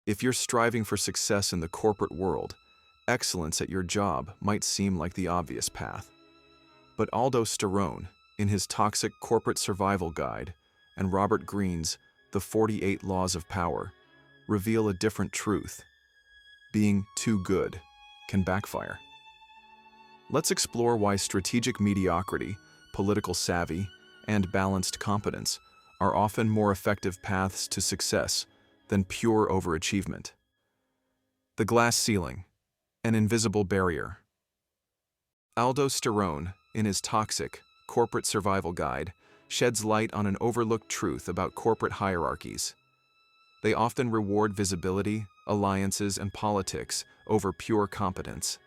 If you're striving for success in the corporate world, excellence at your job might seem like the obvious path. But Aldo Sterone, in his Toxic Corporate Survival Guide, and Robert Greene's The 48 Laws of Power, reveal a different truth. Being too good can backfire. Let's explore why strategic mediocrity, political savvy, and balanced competence are often more effective paths to success than pure overachievement. The glass ceiling, an invisible barrier. Aldo Sterone, in his Toxic Corporate Survival Guide, sheds light on an overlooked truth about corporate hierarchies. They often reward visibility, alliances, and politics over pure competence.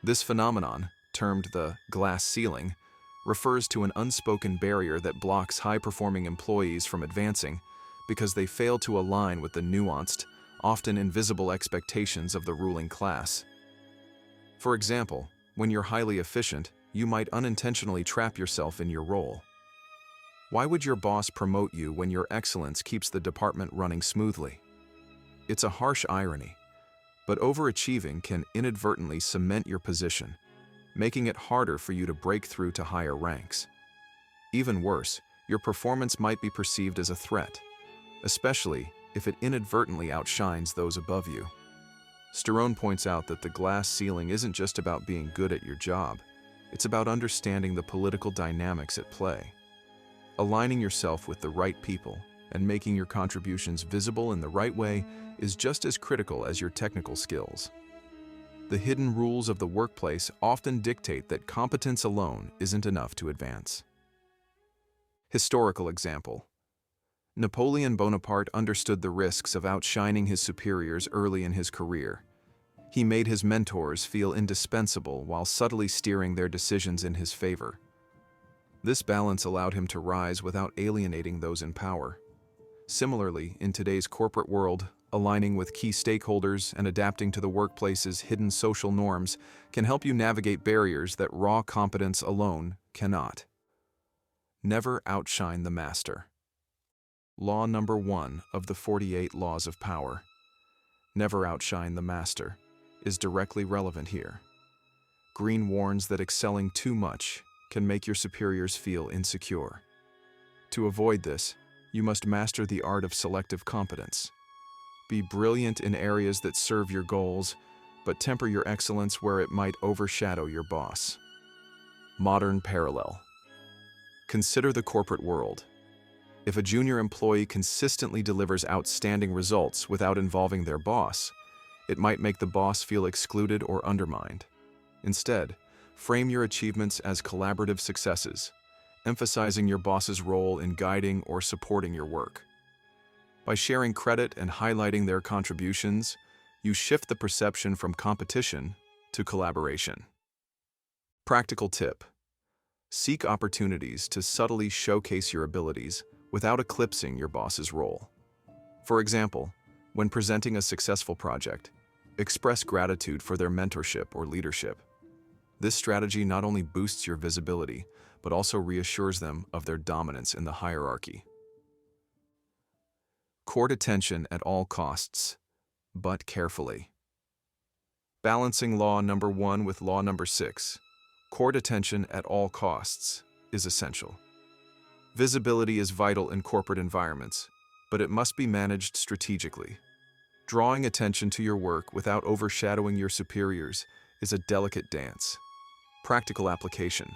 This phenomenon, termed the glass ceiling, refers to an unspoken barrier that blocks high-performing employees from advancing because they fail to align with the nuanced, often invisible expectations of the ruling class. For example, when you're highly efficient, you might unintentionally trap yourself in your role. Why would your boss promote you when your excellence keeps the department running smoothly? It's a harsh irony, but overachieving can inadvertently cement your position, making it harder for you to break through to higher ranks. Even worse, your performance might be perceived as a threat, especially if it inadvertently outshines those above you. Sterone points out that the glass ceiling isn't just about being good at your job, it's about understanding the political dynamics at play. Aligning yourself with the right people and making your contributions visible in the right way is just as critical as your technical skills. The hidden rules of the workplace often dictate that competence alone isn't enough to advance. Historical example. Napoleon Bonaparte understood the risks of outshining his superiors early in his career. He made his mentors feel indispensable while subtly steering their decisions in his favor. This balance allowed him to rise without alienating those in power. Similarly, in today's corporate world, aligning with key stakeholders and adapting to the workplace's hidden social norms can help you navigate barriers that raw competence alone cannot. Never outshine the master. Law number 1 of the 48 Laws of Power, never outshine the master, is directly relevant here. Greene warns that excelling too much can make your superiors feel insecure. To avoid this, you must master the art of selective competence. Be brilliant in areas that serve your goals, but temper your excellence where it might overshadow your boss. Modern parallel. Consider the corporate world. If a junior employee consistently delivers outstanding results without involving their boss, it might make the boss feel excluded or undermined. Instead, frame your achievements as collaborative successes, emphasizing your boss's role in guiding or supporting your work. By sharing credit and highlighting their contributions, you shift the perception from competition to collaboration. Practical tip. Seek opportunities to subtly showcase your abilities without eclipsing your boss's role. For example, when presenting a successful project, express gratitude for their mentorship or leadership. This strategy not only boosts your visibility, but also reassures them of their dominance in the hierarchy. Court attention at all costs, but carefully. Balancing law number 1 with law number 6, court attention at all costs, is essential. Visibility is vital in corporate environments, but it must be managed strategically. Drawing attention to your work without overshadowing your superiors is a delicate dance. Practical application.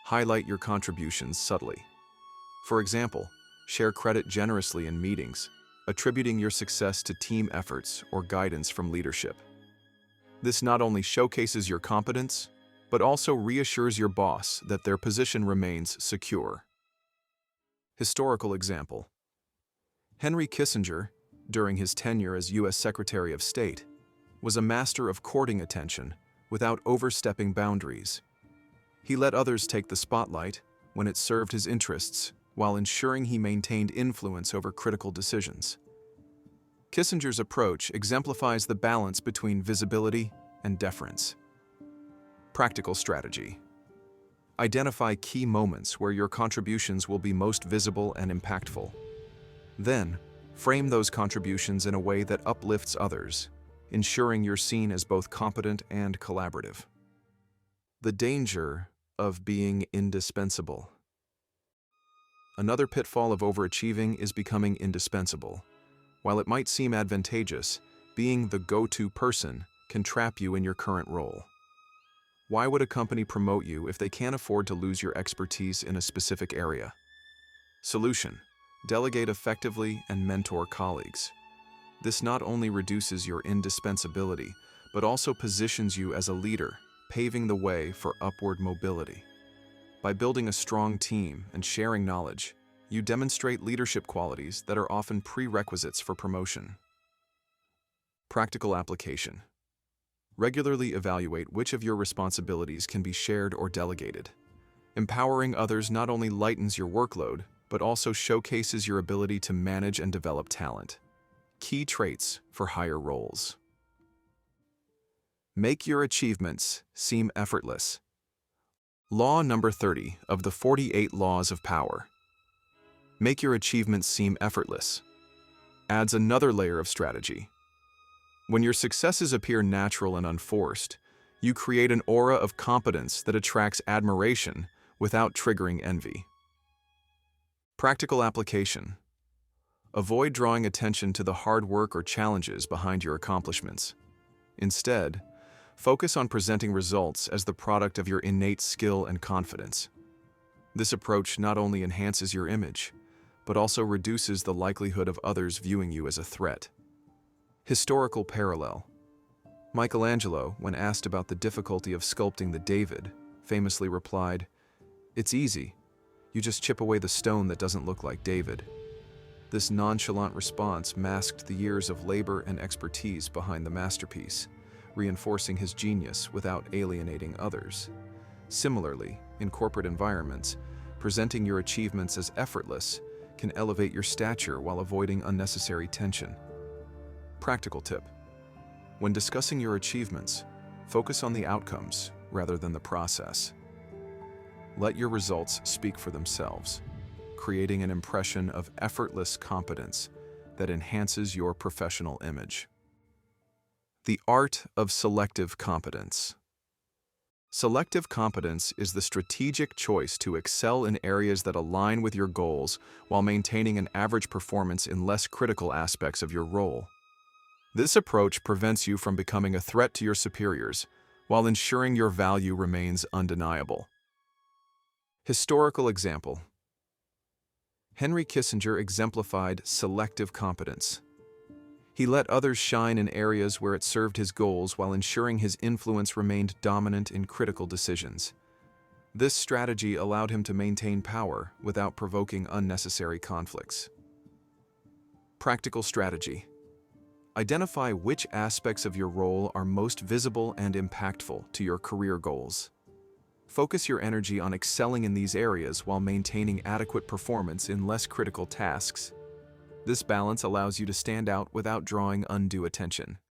Highlight your contributions subtly. For example, share credit generously in meetings, attributing your success to team efforts or guidance from leadership. This not only showcases your competence, but also reassures your boss that their position remains secure. Historical example. Henry Kissinger, during his tenure as U.S. Secretary of State, was a master of courting attention without overstepping boundaries. He let others take the spotlight when it served his interests, while ensuring he maintained influence over critical decisions. Kissinger's approach exemplifies the balance between visibility and deference. Practical strategy. Identify key moments where your contributions will be most visible and impactful. Then, Frame those contributions in a way that uplifts others, ensuring you're seen as both competent and collaborative. The danger of being indispensable. Another pitfall of overachieving is becoming indispensable. While it might seem advantageous, being the go-to person can trap you in your current role. Why would a company promote you if they can't afford to lose your expertise in a specific area? Solution: delegate effectively and mentor colleagues. This not only reduces your indispensability, but also positions you as a leader, paving the way for upward mobility. By building a strong team and sharing knowledge, you demonstrate leadership qualities that are often prerequisites for promotion. Practical application. Regularly evaluate which of your responsibilities can be shared or delegated. Empowering others not only lightens your workload, but also showcases your ability to manage and develop talent. Key traits for higher roles. Make your achievements seem effortless. Law number 30 of the 48 Laws of Power. Make your achievements seem effortless. Adds another layer of strategy. When your successes appear natural and unforced, you create an aura of competence that attracts admiration without triggering envy. Practical application. Avoid drawing attention to the hard work or challenges behind your accomplishments. Instead, focus on presenting results as the product of your innate skill and confidence. This approach not only enhances your image, but also reduces the likelihood of others viewing you as a threat. Historical parallel. Michelangelo, when asked about the difficulty of sculpting the David, famously replied, "It's easy. You just chip away the stone that doesn't look like David." This nonchalant response masked the years of labor and expertise behind the masterpiece, reinforcing his genius without alienating others. Similarly, in corporate environments, presenting your achievements as effortless can elevate your stature while avoiding unnecessary tension. Practical tip. When discussing your achievements, focus on the outcomes rather than the process. Let your results speak for themselves, creating an impression of effortless competence that enhances your professional image. The art of selective competence. Selective competence is the strategic choice to excel in areas that align with your goals while maintaining an average performance in less critical aspects of your role. This approach prevents you from becoming a threat to your superiors while ensuring your value remains undeniable. Historical example. Henry Kissinger exemplified selective competence. He let others shine in areas where it served his goals while ensuring his influence remained dominant in critical decisions. This strategy allowed him to maintain power without provoking unnecessary conflicts. Practical strategy. Identify which aspects of your role are most visible and impactful to your career goals. Focus your energy on excelling in these areas while maintaining adequate performance in less critical tasks. This balance allows you to stand out without drawing undue attention.